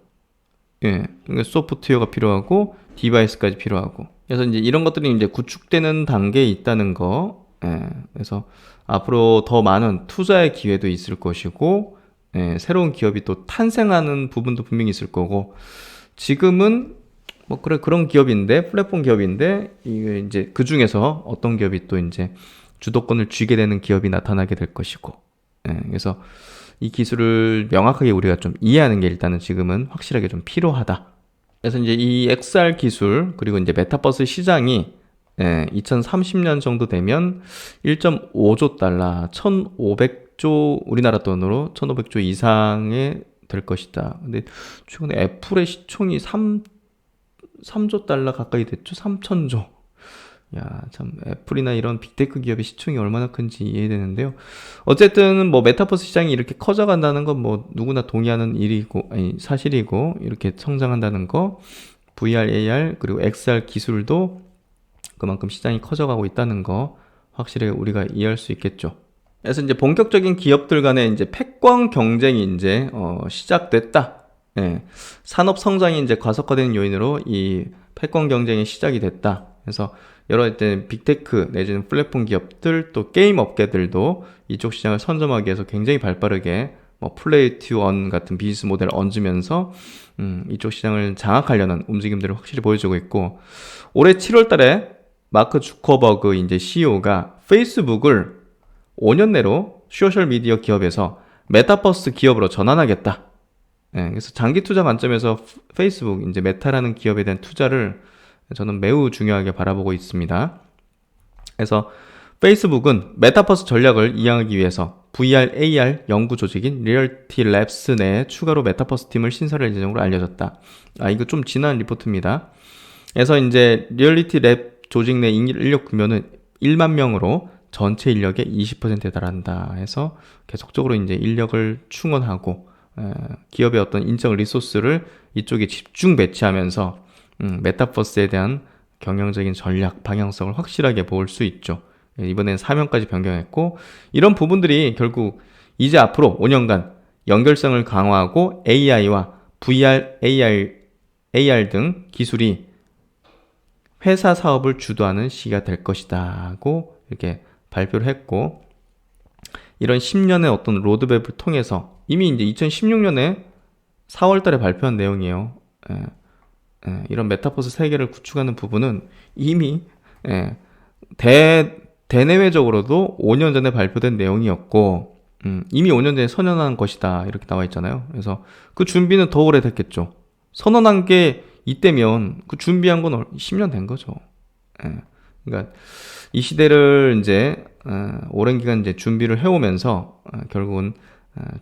예. 그러니까 소프트웨어가 필요하고 디바이스까지 필요하고. 그래서 이제 이런 것들이 이제 구축되는 단계에 있다는 거. 예. 그래서 앞으로 더 많은 투자의 기회도 있을 것이고, 예. 새로운 기업이 또 탄생하는 부분도 분명히 있을 거고, 지금은 뭐 그래 그런 기업인데 플랫폼 기업인데 이게 이제 그 중에서 어떤 기업이 또 이제 주도권을 쥐게 되는 기업이 나타나게 될 것이고, 예. 그래서 이 기술을 명확하게 우리가 좀 이해하는 게 일단은 지금은 확실하게 좀 필요하다. 그래서 이제 이 XR 기술 그리고 이제 메타버스 시장이 2030년 정도 되면 1.5조 달러, 1,500조 우리나라 돈으로 1,500조 이상의 될 것이다. 근데 최근에 애플의 시총이 3조 달러 가까이 됐죠? 3천조. 야, 참 애플이나 이런 빅테크 기업의 시총이 얼마나 큰지 이해되는데요. 어쨌든 뭐 메타버스 시장이 이렇게 커져간다는 건 뭐 누구나 동의하는 일이고 아니 사실이고 이렇게 성장한다는 거 VR, AR 그리고 XR 기술도 그만큼 시장이 커져가고 있다는 거 확실히 우리가 이해할 수 있겠죠. 그래서 이제 본격적인 기업들 간의 이제 패권 경쟁이 이제 시작됐다. 예. 산업 성장이 이제 과속화되는 요인으로 이 패권 경쟁이 시작이 됐다. 그래서 여러 이제 빅테크 내지는 플랫폼 기업들 또 게임 업계들도 이쪽 시장을 선점하기 위해서 굉장히 발빠르게 뭐 플레이 투 원 같은 비즈니스 모델을 얹으면서 이쪽 시장을 장악하려는 움직임들을 확실히 보여주고 있고, 올해 7월 달에 마크 주커버그 이제 CEO가 페이스북을 5년 내로 소셜 미디어 기업에서 메타버스 기업으로 전환하겠다. 예, 그래서 장기 투자 관점에서 페이스북 이제 메타라는 기업에 대한 투자를 저는 매우 중요하게 바라보고 있습니다. 그래서 페이스북은 메타버스 전략을 이행하기 위해서 VR, AR 연구 조직인 리얼티 랩스 내에 추가로 메타버스 팀을 신설할 예정으로 알려졌다. 이거 좀 지난 리포트입니다. 그래서 이제 리얼리티 랩 조직 내 인력 규모는 1만 명으로 전체 인력의 20%에 달한다 해서 계속적으로 이제 인력을 충원하고 기업의 어떤 인적 리소스를 이쪽에 집중 배치하면서 메타버스에 대한 경영적인 전략, 방향성을 확실하게 볼 수 있죠. 이번엔 사명까지 변경했고, 이런 부분들이 결국 이제 앞으로 5년간 연결성을 강화하고 AI와 VR, AR 등 기술이 회사 사업을 주도하는 시기가 될 것이다고 이렇게 발표를 했고, 이런 10년의 어떤 로드맵을 통해서 이미 이제 2016년에 4월 달에 발표한 내용이에요. 이런 메타버스 세계를 구축하는 부분은 이미 대내외적으로도 5년 전에 발표된 내용이었고, 이미 5년 전에 선언한 것이다 이렇게 나와 있잖아요. 그래서 그 준비는 더 오래됐겠죠. 선언한 게 이때면 그 준비한 건 10년 된 거죠. 그러니까 이 시대를 이제 오랜 기간 이제 준비를 해오면서 결국은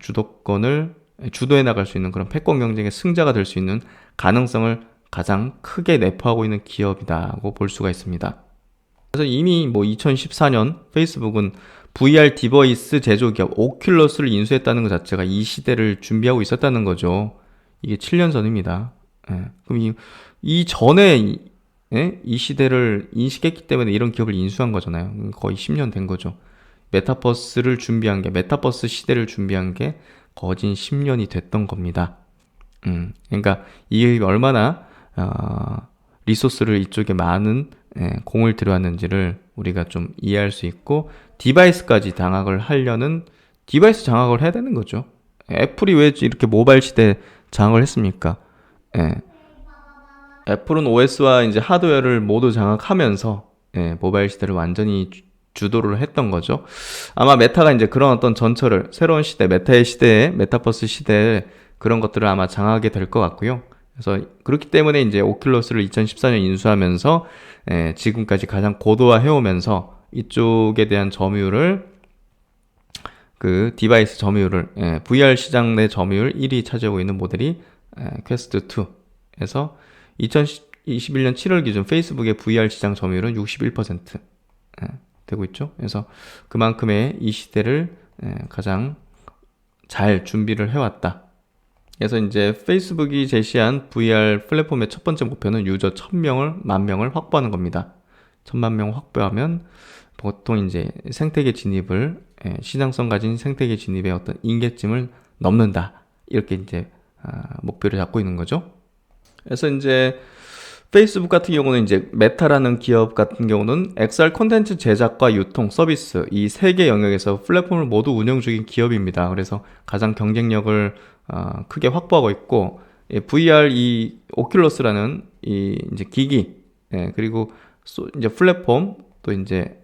주도권을 주도해 나갈 수 있는 그런 패권 경쟁의 승자가 될 수 있는 가능성을 가장 크게 내포하고 있는 기업이라고 볼 수가 있습니다. 그래서 이미 뭐 2014년 페이스북은 VR 디바이스 제조기업 오큘러스를 인수했다는 것 자체가 이 시대를 준비하고 있었다는 거죠. 이게 7년 전입니다. 그럼 이 전에 이 시대를 인식했기 때문에 이런 기업을 인수한 거잖아요. 거의 10년 된 거죠. 메타버스를 준비한 게, 메타버스 시대를 준비한 게 거진 10년이 됐던 겁니다. 그러니까 이 얼마나 리소스를 이쪽에 많은 공을 들여왔는지를 우리가 좀 이해할 수 있고, 디바이스까지 장악을 하려는 디바이스 장악을 해야 되는 거죠. 애플이 왜 이렇게 모바일 시대에 장악을 했습니까? 애플은 OS와 이제 하드웨어를 모두 장악하면서 모바일 시대를 완전히 주도를 했던 거죠. 아마 메타가 이제 그런 어떤 전철을 새로운 시대, 메타의 시대에 메타버스 시대에 그런 것들을 아마 장악하게 될 것 같고요. 그래서 그렇기 때문에 이제 오큘러스를 2014년 인수하면서 지금까지 가장 고도화해 오면서 이쪽에 대한 점유율을 그 디바이스 점유율을 VR 시장 내 점유율 1위 차지하고 있는 모델이 퀘스트 2에서 2021년 7월 기준 페이스북의 VR 시장 점유율은 61% 되고 있죠. 그래서 그만큼의 이 시대를 가장 잘 준비를 해왔다. 그래서 이제 페이스북이 제시한 VR 플랫폼의 첫 번째 목표는 유저 1000명을, 10,000명을 확보하는 겁니다. 1000만 명 확보하면 보통 이제 생태계 진입을, 시장성 가진 생태계 진입의 어떤 임계점을 넘는다. 이렇게 이제 목표를 잡고 있는 거죠. 그래서 이제 페이스북 같은 경우는 이제 메타라는 기업 같은 경우는 XR 콘텐츠 제작과 유통, 서비스 이 세 개 영역에서 플랫폼을 모두 운영 중인 기업입니다. 그래서 가장 경쟁력을 크게 확보하고 있고, VR 이 오큘러스라는 이 이제 기기, 그리고 이제 플랫폼, 또 이제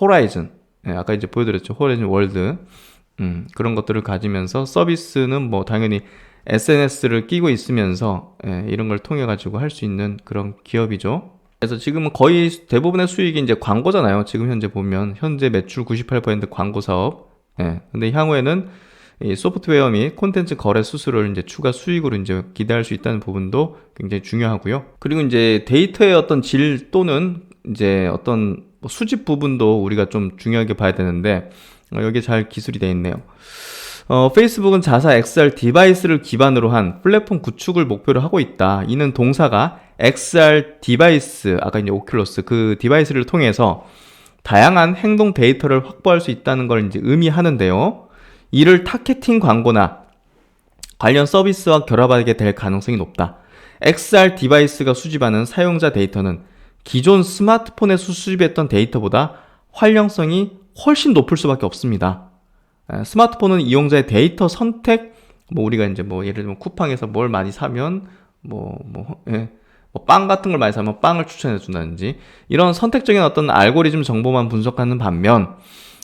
호라이즌, 아까 이제 보여드렸죠. 호라이즌 월드, 그런 것들을 가지면서 서비스는 뭐 당연히 SNS를 끼고 있으면서 이런 걸 통해 가지고 할 수 있는 그런 기업이죠. 그래서 지금은 거의 대부분의 수익이 이제 광고잖아요. 지금 현재 보면 현재 매출 98% 광고 사업. 근데 향후에는 이 소프트웨어 및 콘텐츠 거래 수수료를 이제 추가 수익으로 이제 기대할 수 있다는 부분도 굉장히 중요하고요. 그리고 이제 데이터의 어떤 질 또는 이제 어떤 수집 부분도 우리가 좀 중요하게 봐야 되는데, 여기에 잘 기술이 되어 있네요. 페이스북은 자사 XR 디바이스를 기반으로 한 플랫폼 구축을 목표로 하고 있다. 이는 동사가 XR 디바이스, 아까 이제 오큘러스 그 디바이스를 통해서 다양한 행동 데이터를 확보할 수 있다는 걸 이제 의미하는데요. 이를 타겟팅 광고나 관련 서비스와 결합하게 될 가능성이 높다. XR 디바이스가 수집하는 사용자 데이터는 기존 스마트폰에서 수집했던 데이터보다 활용성이 훨씬 높을 수밖에 없습니다. 스마트폰은 이용자의 데이터 선택, 뭐 우리가 이제 뭐 예를 들면 쿠팡에서 뭘 많이 사면 뭐 빵 같은 걸 많이 사면 빵을 추천해 준다든지 이런 선택적인 어떤 알고리즘 정보만 분석하는 반면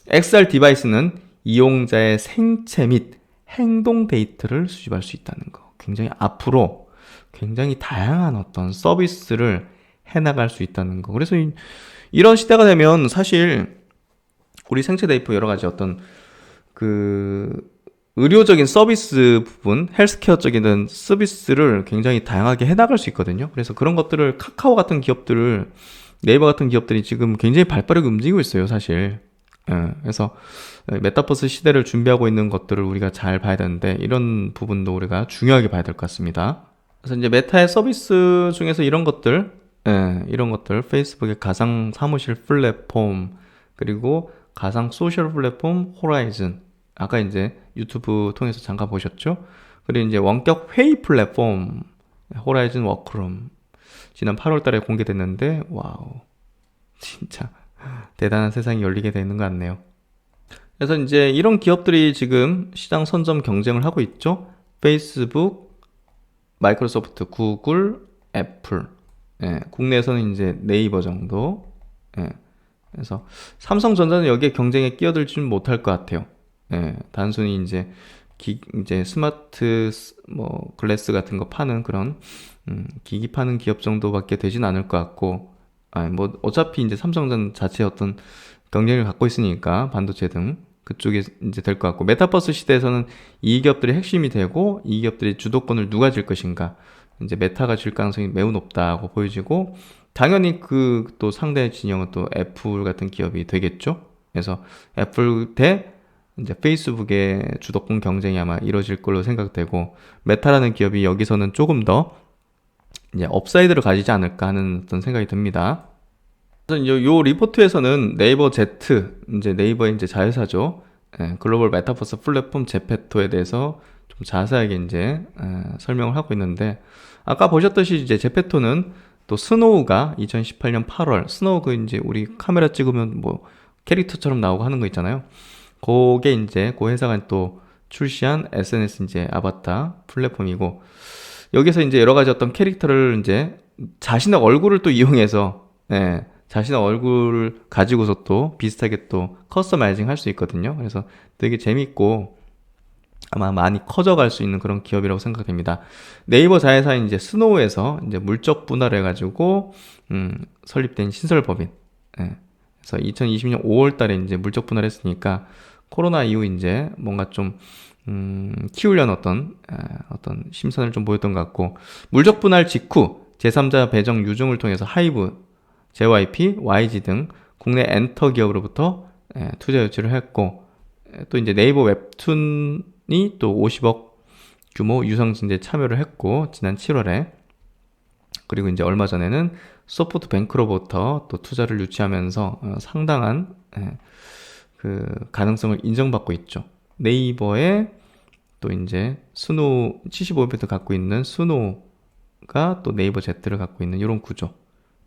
XR 디바이스는 이용자의 생체 및 행동 데이터를 수집할 수 있다는 거. 굉장히 앞으로 굉장히 다양한 어떤 서비스를 해나갈 수 있다는 거. 그래서 이런 시대가 되면 사실 우리 생체 데이터 여러 가지 어떤 그 의료적인 서비스 부분, 헬스케어적인 서비스를 굉장히 다양하게 해나갈 수 있거든요. 그래서 그런 것들을 카카오 같은 기업들을, 네이버 같은 기업들이 지금 굉장히 발빠르게 움직이고 있어요, 사실. 그래서 메타버스 시대를 준비하고 있는 것들을 우리가 잘 봐야 되는데 이런 부분도 우리가 중요하게 봐야 될 것 같습니다. 그래서 이제 메타의 서비스 중에서 이런 것들 페이스북의 가상 사무실 플랫폼, 그리고 가상 소셜 플랫폼 호라이즌, 아까 이제 유튜브 통해서 잠깐 보셨죠? 그리고 이제 원격 회의 플랫폼 호라이즌 워크룸 지난 8월 달에 공개됐는데, 와우, 진짜 대단한 세상이 열리게 되는 것 같네요. 그래서 이제 이런 기업들이 지금 시장 선점 경쟁을 하고 있죠. 페이스북, 마이크로소프트, 구글, 애플. 국내에서는 이제 네이버 정도. 그래서 삼성전자는 여기에 경쟁에 끼어들지는 못할 것 같아요. 단순히 이제 이제 스마트 뭐 글래스 같은 거 파는 그런 기기 파는 기업 정도밖에 되진 않을 것 같고, 뭐 어차피 이제 삼성전 자체 어떤 경쟁을 갖고 있으니까 반도체 등 그쪽에 이제 될 것 같고, 메타버스 시대에서는 이 기업들이 핵심이 되고 이 기업들이 주도권을 누가 질 것인가, 이제 메타가 질 가능성이 매우 높다고 보여지고, 당연히 그 또 상대 진영은 또 애플 같은 기업이 되겠죠. 그래서 애플 대 이제 페이스북의 주도권 경쟁이 아마 이루어질 걸로 생각되고, 메타라는 기업이 여기서는 조금 더 이제 업사이드를 가지지 않을까 하는 어떤 생각이 듭니다. 그래서 요 리포트에서는 네이버 Z, 이제 네이버의 이제 자회사죠. 글로벌 메타버스 플랫폼 제페토에 대해서 좀 자세하게 이제 설명을 하고 있는데, 아까 보셨듯이 이제 제페토는 또 스노우가 2018년 8월, 스노우 그 이제 우리 카메라 찍으면 뭐 캐릭터처럼 나오고 하는 거 있잖아요. 그게 이제 그 회사가 또 출시한 SNS 이제 아바타 플랫폼이고, 여기서 이제 여러 가지 어떤 캐릭터를 이제 자신의 얼굴을 또 이용해서, 자신의 얼굴을 가지고서 또 비슷하게 또 커스터마이징 할 수 있거든요. 그래서 되게 재밌고 아마 많이 커져갈 수 있는 그런 기업이라고 생각됩니다. 네이버 자회사인 이제 스노우에서 이제 물적 분할을 해가지고 설립된 신설법인. 그래서 2020년 5월 달에 이제 물적 분할했으니까 코로나 이후 이제 뭔가 좀 키우려는 어떤 심산을 좀 보였던 것 같고, 물적 분할 직후 제3자 배정 유종을 통해서 하이브, JYP, YG 등 국내 엔터 기업으로부터 투자 유치를 했고, 또 이제 네이버 웹툰이 또 50억 규모 유상증자에 참여를 했고, 지난 7월에. 그리고 이제 얼마 전에는 소프트뱅크로부터 또 투자를 유치하면서 상당한 그 가능성을 인정받고 있죠. 네이버에 또 이제 스노우 75% 갖고 있는 스노우가 또 네이버 Z를 갖고 있는 이런 구조.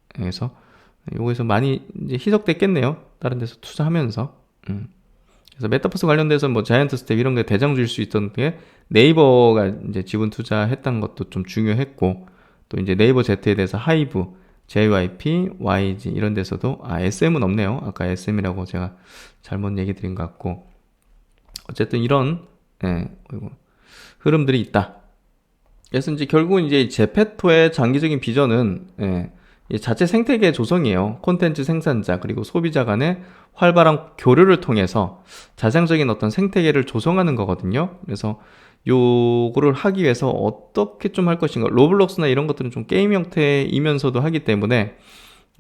그래서 요거에서 많이 이제 희석됐겠네요. 다른 데서 투자하면서. 그래서 메타버스 관련돼서 뭐 자이언트 스텝 이런 게 대장주일 수 있던 게 네이버가 이제 지분 투자했던 것도 좀 중요했고, 또 이제 네이버 Z에 대해서 하이브, JYP, YG 이런 데서도 SM은 없네요. 아까 SM이라고 제가 잘못 얘기 드린 것 같고, 어쨌든 이런 흐름들이 있다. 그래서 이제 결국은 이제 제페토의 장기적인 비전은 이 자체 생태계 조성이에요. 콘텐츠 생산자 그리고 소비자 간의 활발한 교류를 통해서 자생적인 어떤 생태계를 조성하는 거거든요. 그래서 요거를 하기 위해서 어떻게 좀 할 것인가. 로블록스나 이런 것들은 좀 게임 형태이면서도 하기 때문에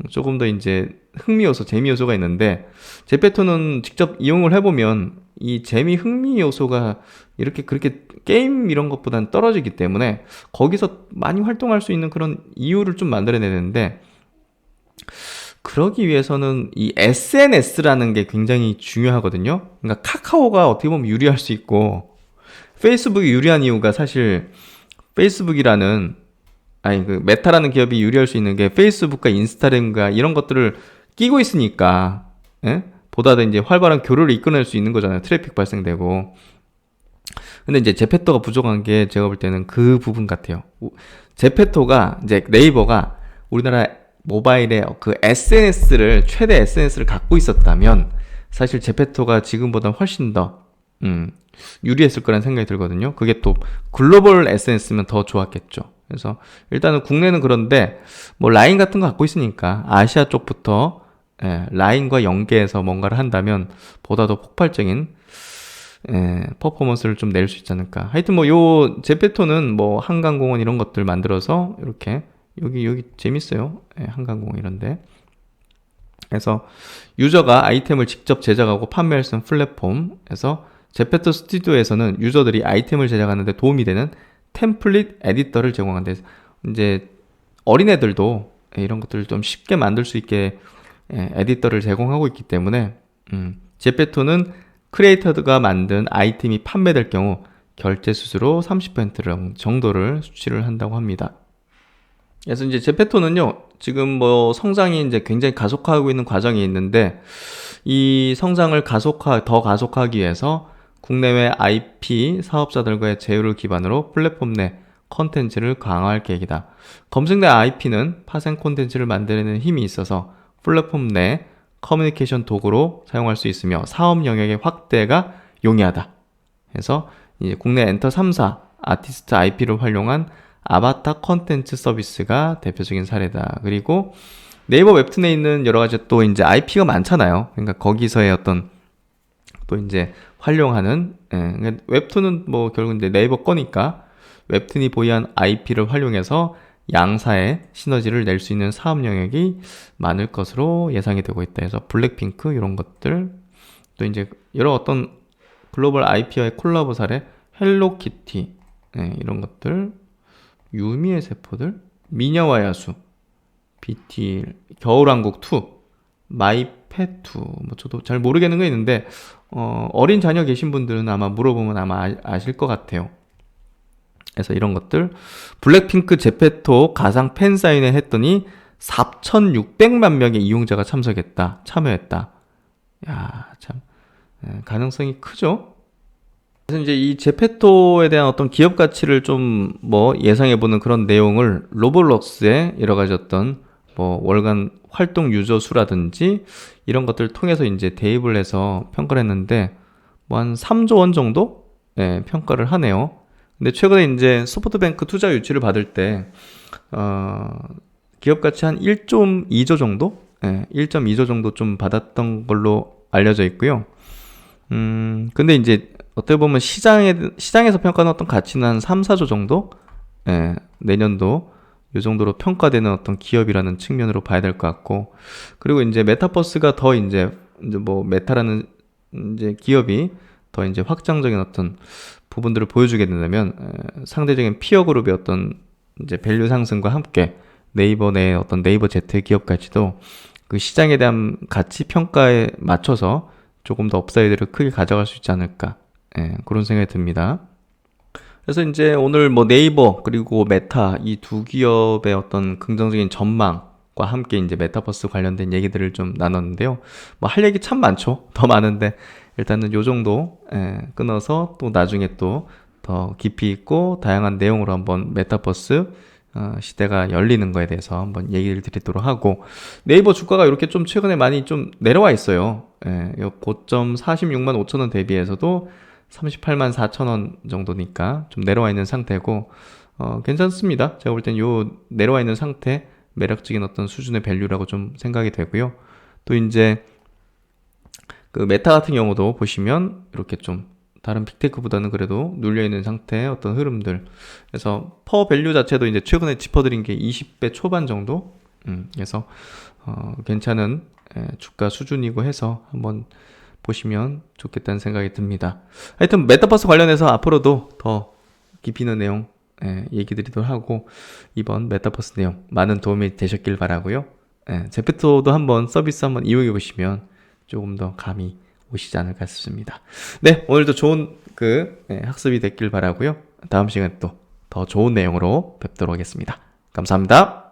조금 더 이제 흥미 요소, 재미 요소가 있는데, 제페토는 직접 이용을 해보면 이 재미, 흥미 요소가 이렇게 그렇게 게임 이런 것보다는 떨어지기 때문에 거기서 많이 활동할 수 있는 그런 이유를 좀 만들어내야 되는데, 그러기 위해서는 이 SNS라는 게 굉장히 중요하거든요. 그러니까 카카오가 어떻게 보면 유리할 수 있고, 페이스북이 유리한 이유가 사실 페이스북이라는 그 메타라는 기업이 유리할 수 있는 게 페이스북과 인스타그램과 이런 것들을 끼고 있으니까, 보다 더 이제 활발한 교류를 이끌어낼 수 있는 거잖아요. 트래픽 발생되고. 근데 이제 제페토가 부족한 게 제가 볼 때는 그 부분 같아요. 제페토가 이제 네이버가 우리나라 모바일에 그 SNS를 최대 SNS를 갖고 있었다면 사실 제페토가 지금보다 훨씬 더 유리했을 거라는 생각이 들거든요. 그게 또 글로벌 SNS면 더 좋았겠죠. 그래서 일단은 국내는 그런데 뭐 라인 같은 거 갖고 있으니까 아시아 쪽부터 라인과 연계해서 뭔가를 한다면 보다 더 폭발적인 퍼포먼스를 좀 낼 수 있지 않을까. 하여튼 뭐 요 제페토는 뭐 한강공원 이런 것들 만들어서 이렇게 여기 재밌어요. 한강공원 이런데. 그래서 유저가 아이템을 직접 제작하고 판매할 수 있는 플랫폼에서 제페토 스튜디오에서는 유저들이 아이템을 제작하는데 도움이 되는 템플릿 에디터를 제공하는데, 이제 어린애들도 이런 것들을 좀 쉽게 만들 수 있게 에디터를 제공하고 있기 때문에 제페토는 크리에이터가 만든 아이템이 판매될 경우 결제 수수료 30% 정도를 수취를 한다고 합니다. 그래서 이제 제페토는요, 지금 뭐 성장이 이제 굉장히 가속화하고 있는 과정이 있는데, 이 성장을 더 가속화하기 위해서 국내외 IP 사업자들과의 제휴를 기반으로 플랫폼 내 컨텐츠를 강화할 계획이다. 검색 내 IP는 파생 콘텐츠를 만드는 힘이 있어서 플랫폼 내 커뮤니케이션 도구로 사용할 수 있으며 사업 영역의 확대가 용이하다. 그래서 이제 국내 엔터 3사 아티스트 IP를 활용한 아바타 컨텐츠 서비스가 대표적인 사례다. 그리고 네이버 웹툰에 있는 여러 가지 또 이제 IP가 많잖아요. 그러니까 거기서의 어떤 또 이제 활용하는, 웹툰은 뭐 결국 이제 네이버 거니까 웹툰이 보유한 IP를 활용해서 양사의 시너지를 낼 수 있는 사업 영역이 많을 것으로 예상이 되고 있다. 그래서 블랙핑크 이런 것들, 또 이제 여러 어떤 글로벌 IP와의 콜라보 사례, 헬로키티 이런 것들, 유미의 세포들, 미녀와 야수, BTL, 겨울왕국 2, 마이패2, 뭐 저도 잘 모르겠는 거 있는데 어린 자녀 계신 분들은 아마 물어보면 아마 아실 것 같아요. 그래서 이런 것들, 블랙핑크 제페토 가상 팬사인회 했더니 4,600만 명의 이용자가 참여했다. 야, 참 가능성이 크죠? 그래서 이제 이 제페토에 대한 어떤 기업 가치를 좀 뭐 예상해보는 그런 내용을 로블록스의 여러 가지 어떤 뭐 월간 활동 유저 수라든지 이런 것들을 통해서 이제 대입을 해서 평가를 했는데 뭐 한 3조 원 정도 평가를 하네요. 근데 최근에 이제 소프트뱅크 투자 유치를 받을 때 기업 가치 한 1.2조 정도? 1.2조 정도 좀 받았던 걸로 알려져 있고요. 근데 이제 어떻게 보면 시장에서 평가하는 어떤 가치는 한 3, 4조 정도? 내년도 이 정도로 평가되는 어떤 기업이라는 측면으로 봐야 될 것 같고, 그리고 이제 메타버스가 더 이제 뭐 메타라는 이제 기업이 더 이제 확장적인 어떤 부분들을 보여주게 된다면 상대적인 피어 그룹의 어떤 이제 밸류 상승과 함께 네이버 내 어떤 네이버 Z 기업까지도 그 시장에 대한 가치 평가에 맞춰서 조금 더 업사이드를 크게 가져갈 수 있지 않을까, 그런 생각이 듭니다. 그래서 이제 오늘 뭐 네이버 그리고 메타 이 두 기업의 어떤 긍정적인 전망과 함께 이제 메타버스 관련된 얘기들을 좀 나눴는데요. 뭐 할 얘기 참 많죠. 더 많은데 일단은 요 정도 끊어서 또 나중에 또 더 깊이 있고 다양한 내용으로 한번 메타버스 시대가 열리는 거에 대해서 한번 얘기를 드리도록 하고, 네이버 주가가 이렇게 좀 최근에 많이 좀 내려와 있어요. 고점 46만 5천 원 대비해서도 38만 4천 원 정도니까 좀 내려와 있는 상태고, 괜찮습니다. 제가 볼 땐 요 내려와 있는 상태 매력적인 어떤 수준의 밸류라고 좀 생각이 되고요. 또 이제 그 메타 같은 경우도 보시면 이렇게 좀 다른 빅테크보다는 그래도 눌려있는 상태의 어떤 흐름들. 그래서 퍼 밸류 자체도 이제 최근에 짚어드린 게 20배 초반 정도? 그래서, 괜찮은 주가 수준이고 해서 한번 보시면 좋겠다는 생각이 듭니다. 하여튼 메타버스 관련해서 앞으로도 더 깊이 있는 내용 얘기 드리도록 하고, 이번 메타버스 내용 많은 도움이 되셨길 바라고요. 제페토도 한번 서비스 한번 이용해 보시면 조금 더 감이 오시지 않을까 싶습니다. 네, 오늘도 좋은 학습이 됐길 바라고요. 다음 시간에 또 더 좋은 내용으로 뵙도록 하겠습니다. 감사합니다.